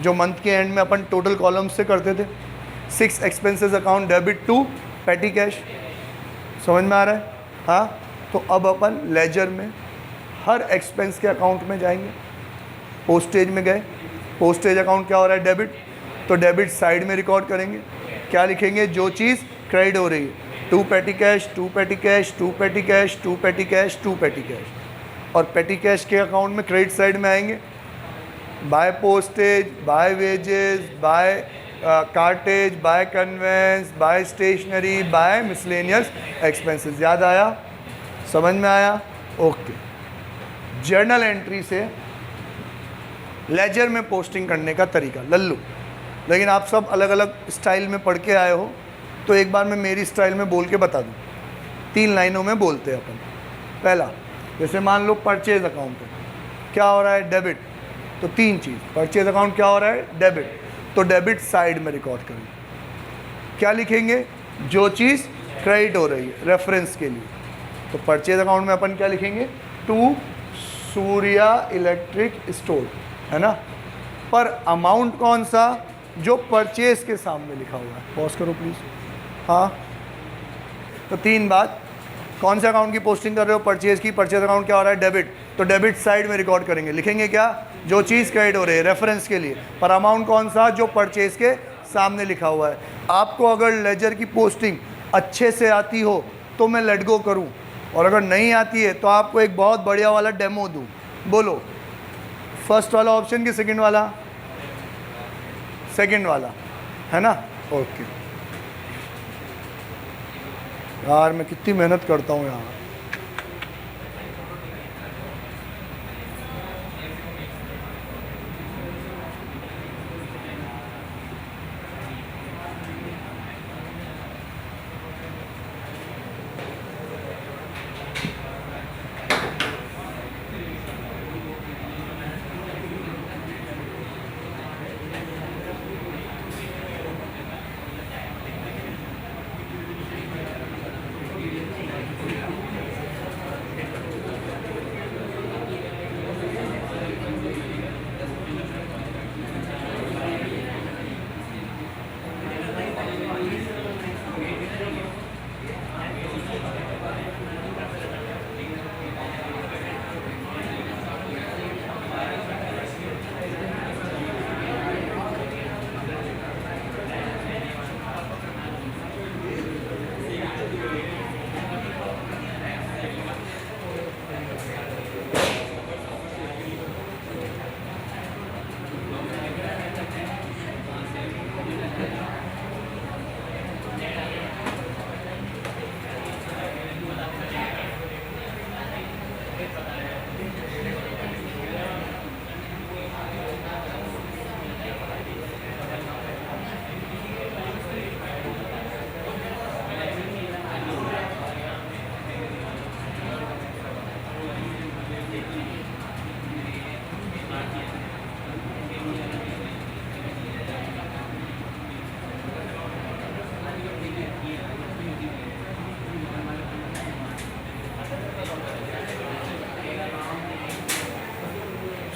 जो मंथ के एंड में अपन टोटल कॉलम्स से करते थे। 6 expenses account debit to petty cash. समझ में आ रहा है? हाँ, तो अब अपन लेजर में हर एक्सपेंस के अकाउंट में जाएंगे। पोस्टेज में गए, पोस्टेज अकाउंट क्या हो रहा है? डेबिट, तो डेबिट साइड में रिकॉर्ड करेंगे। क्या लिखेंगे? जो चीज़ क्रेडिट हो रही है, to petty cash, to petty cash, to petty cash, to petty cash, to petty cash. और पेटी कैश के अकाउंट में क्रेडिट साइड में आएंगे by postage, by wages, by cartage, by conveyance, by stationery, by miscellaneous expenses. याद आया? समझ में आया? ओके। जर्नल एंट्री से लेजर में पोस्टिंग करने का तरीका लल्लू। लेकिन आप सब अलग अलग स्टाइल में पढ़ के आए हो, तो एक बार मैं मेरी स्टाइल में बोल के बता दूँ। 3 लाइनों में बोलते हैं अपन। पहला, जैसे मान लो परचेज अकाउंट है, क्या हो रहा है? डेबिट। तो 3 चीज़, परचेज अकाउंट क्या हो रहा है? डेबिट, तो डेबिट साइड में रिकॉर्ड करेंगे। क्या लिखेंगे? जो चीज़ क्रेडिट हो रही है, रेफरेंस के लिए। तो परचेज अकाउंट में अपन क्या लिखेंगे? टू सूर्या इलेक्ट्रिक स्टोर, है ना? पर अमाउंट कौन सा? जो परचेज के सामने लिखा हुआ है। पॉज करो प्लीज़। हाँ, तो 3 बात, कौन से अकाउंट की पोस्टिंग कर रहे हो? परचेज की। परचेज अकाउंट क्या हो रहा है? डेबिट, तो डेबिट साइड में रिकॉर्ड करेंगे। लिखेंगे क्या? जो चीज़ क्रेडिट हो रही है, रेफरेंस के लिए। पर अमाउंट कौन सा? जो परचेज के सामने लिखा हुआ है। आपको अगर लेजर की पोस्टिंग अच्छे से आती हो तो मैं लेट गो करूँ, और अगर नहीं आती है तो आपको एक बहुत बढ़िया वाला डेमो दूँ। बोलो, फर्स्ट वाला ऑप्शन कि सेकंड वाला? सेकंड वाला, है ना? ओके। यार मैं कितनी मेहनत करता हूँ यहाँ।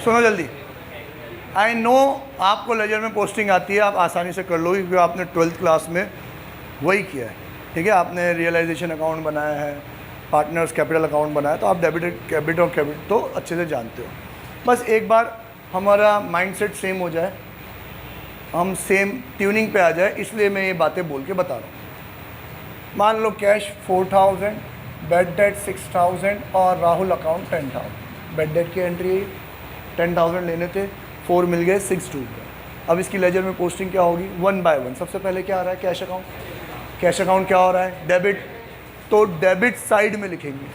सुनो जल्दी। आई नो आपको लेजर में पोस्टिंग आती है, आप आसानी से कर लोगे क्योंकि आपने 12th क्लास में वही किया है, ठीक है। आपने रियलाइजेशन अकाउंट बनाया है, पार्टनर्स कैपिटल अकाउंट बनाया, तो आप डेबिट और क्रेडिट तो अच्छे से जानते हो। बस एक बार हमारा माइंडसेट सेम हो जाए, हम सेम ट्यूनिंग पे आ जाए, इसलिए मैं ये बातें बोल के बता रहा हूँ। मान लो कैश 4000, बेड डेट 6000 और राहुल अकाउंट 10000। बेड डेट की एंट्री 10,000 लेने थे, 4 मिल गए, 6 टूट गए। अब इसकी लेजर में पोस्टिंग क्या होगी? 1 बाय 1। सबसे पहले क्या आ रहा है? Cash account. कैश अकाउंट क्या हो रहा है? डेबिट। तो डेबिट साइड में लिखेंगे,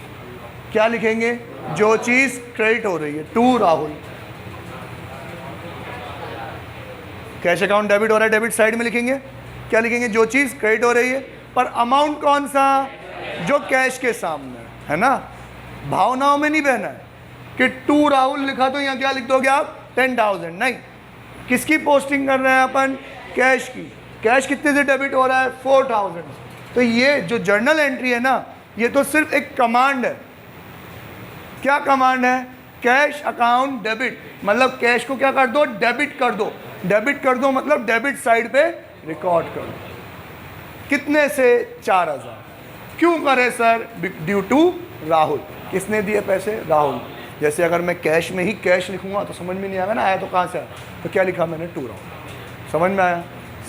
क्या लिखेंगे? जो चीज़ क्रेडिट हो रही है, to Rahul. Cash account debit हो रहा है, डेबिट साइड में लिखेंगे, क्या लिखेंगे? जो चीज़ क्रेडिट हो रही है, पर अमाउंट कौन सा? जो कैश के सामने है ना। भावनाओं में नहीं बहना है कि टू राहुल लिखा तो यहाँ क्या लिख दोगे आप? 10,000। नहीं, किसकी पोस्टिंग कर रहे हैं अपन? कैश की। कैश कितने से डेबिट हो रहा है? 4,000। तो ये जो जर्नल एंट्री है ना, ये तो सिर्फ एक कमांड है। क्या कमांड है? कैश अकाउंट डेबिट, मतलब कैश को क्या कर दो? डेबिट कर दो। डेबिट कर दो मतलब डेबिट साइड पे रिकॉर्ड कर दो। कितने से? 4,000। क्यों करे सर? Due to Rahul. किसने दिए पैसे? राहुल। जैसे अगर मैं कैश में ही कैश लिखूंगा तो समझ में नहीं आएगा ना, आया तो कहाँ से आया? तो क्या लिखा मैंने? टू राहुल। समझ में आया?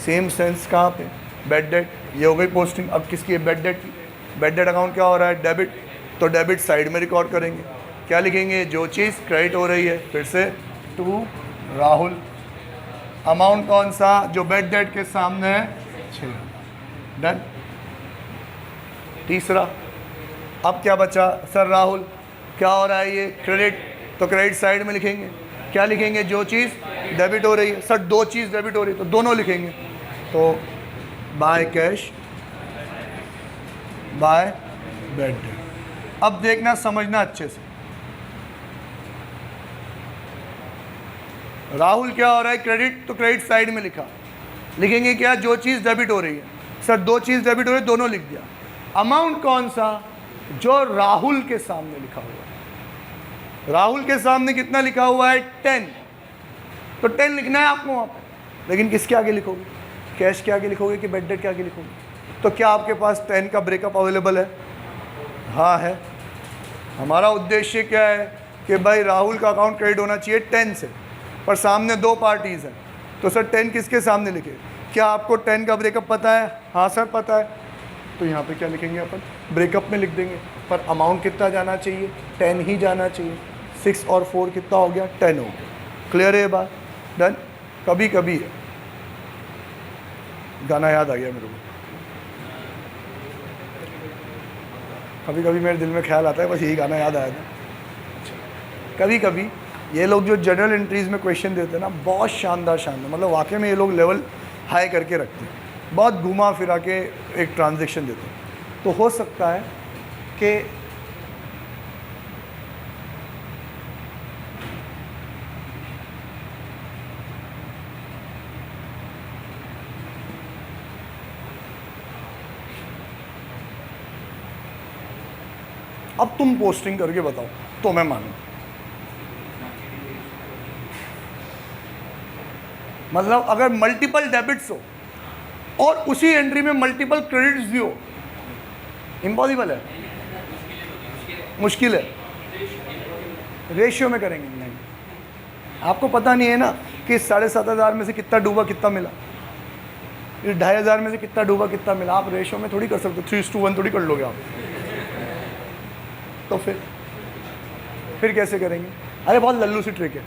सेम सेंस कहाँ पे? बेड डेट, ये हो गई पोस्टिंग। अब किसकी है? बेड डेट की। बेड डेट अकाउंट क्या हो रहा है? डेबिट। तो डेबिट साइड में रिकॉर्ड करेंगे, क्या लिखेंगे? जो चीज़ क्रेडिट हो रही है, फिर से टू राहुल। अमाउंट कौन सा? जो बेड डेट के सामने है, 6। डन। तीसरा, अब क्या बचा? सर राहुल क्या हो रहा है? ये क्रेडिट, तो क्रेडिट साइड में लिखेंगे, क्या लिखेंगे? जो चीज़ डेबिट हो रही है। सर दो चीज़ डेबिट हो रही है, तो दोनों लिखेंगे। तो by cash, by bad debt. अब देखना, समझना अच्छे से। राहुल क्या हो रहा है? क्रेडिट, तो क्रेडिट साइड में लिखा, लिखेंगे क्या? जो चीज़ डेबिट हो रही है। सर दो चीज़ डेबिट हो रही है, दोनों लिख दिया। अमाउंट कौन सा? जो राहुल के सामने लिखा हुआ है। राहुल के सामने कितना लिखा हुआ है? 10। तो 10 लिखना है आपको वहाँ पर, लेकिन किसके आगे लिखोगे? कैश के आगे लिखोगे कि बेड डेट के आगे लिखोगे? तो क्या आपके पास 10 का ब्रेकअप अवेलेबल है? हाँ है। हमारा उद्देश्य क्या है कि भाई राहुल का अकाउंट क्रेडिट होना चाहिए 10 से, पर सामने दो पार्टीज़ हैं, तो सर 10 किसके सामने लिखे? क्या आपको 10 का ब्रेकअप पता है? हाँ सर पता है। तो यहाँ पे क्या लिखेंगे अपन? ब्रेकअप में लिख देंगे, पर अमाउंट कितना जाना चाहिए? 10 ही जाना चाहिए। 6 और 4 कितना हो गया? 10 हो गया। क्लियर है ये बात? डन। कभी कभी गाना याद आ गया मेरे को, कभी कभी मेरे दिल में ख्याल आता है, बस यही गाना याद आया था। कभी कभी ये लोग जो जनरल एंट्रीज़ में क्वेश्चन देते हैं ना, बहुत शानदार शानदार, मतलब वाकई में ये लोग लेवल हाई करके रखते हैं, बहुत घुमा फिरा के एक ट्रांजैक्शन देते हैं। तो हो सकता है कि अब तुम पोस्टिंग करके बताओ तो मैं मानूं। मतलब अगर मल्टीपल डेबिट्स हो और उसी एंट्री में मल्टीपल क्रेडिट्स भी हो, इम्पॉसिबल है, मुश्किल है। रेशियो में करेंगे? नहीं, आपको पता नहीं है ना कि 7,500 में से कितना डूबा कितना मिला, 2,500 में से कितना डूबा कितना मिला। आप रेशियो में थोड़ी कर सकते हो, 3:1 थोड़ी कर लोगे आप। तो फिर कैसे करेंगे? अरे बहुत लल्लू सी ट्रिक है,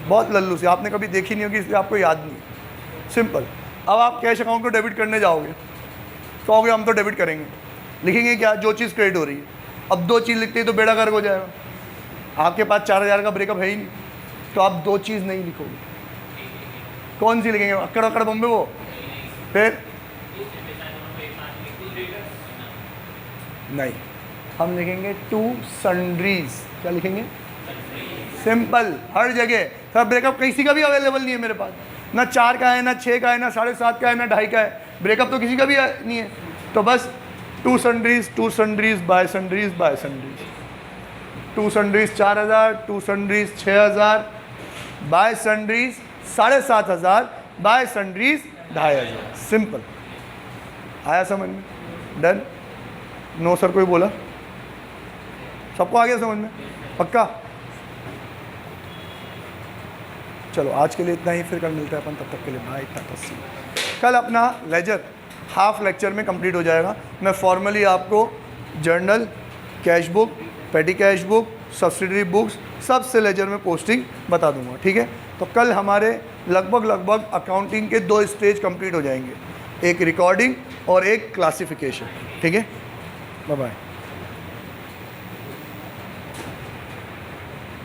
बहुत लल्लू सी, आपने कभी देखी नहीं होगी इसलिए आपको याद नहीं। सिंपल। अब आप कैश अकाउंट को डेबिट करने जाओगे, कहोगे हम तो डेबिट करेंगे, लिखेंगे क्या? जो चीज़ क्रेडिट हो रही है। अब दो चीज़ लिखते ही तो बेड़ा गर्क हो जाएगा। आपके पास 4,000 का ब्रेकअप है ही नहीं, तो आप दो चीज़ नहीं लिखोगे। कौन सी लिखेंगे? अक्कड़ अक्कड़ बम्बे वो। फिर नहीं, हम लिखेंगे टू सन्ड्रीज। क्या लिखेंगे? सिंपल, हर जगह। सर ब्रेकअप किसी का भी अवेलेबल नहीं है मेरे पास, ना 4 का है, ना 6 का है, ना 7.5 का है, ना 2.5 का है। ब्रेकअप तो किसी का भी नहीं है, तो बस to sundries by sundries by sundries. To sundries 4,000, to sundries 6,000, by sundries 7,500, by sundries 2,500। Simple, आया समझ में? डन? नो सर कोई बोला? सबको आ गया समझ में? पक्का? चलो आज के लिए इतना ही, फिर कल मिलते हैं अपन, तब तक के लिए बाय, टाटा सी। कल अपना लेजर हाफ लेक्चर में कंप्लीट हो जाएगा। मैं फॉर्मली आपको जर्नल, कैश बुक, पेटी कैश बुक, सब्सिडरी बुक्स सबसे लेजर में पोस्टिंग बता दूंगा, ठीक है? तो कल हमारे लगभग अकाउंटिंग के 2 स्टेज कंप्लीट हो जाएंगे, एक रिकॉर्डिंग और एक क्लासिफिकेशन, ठीक है? Bye bye.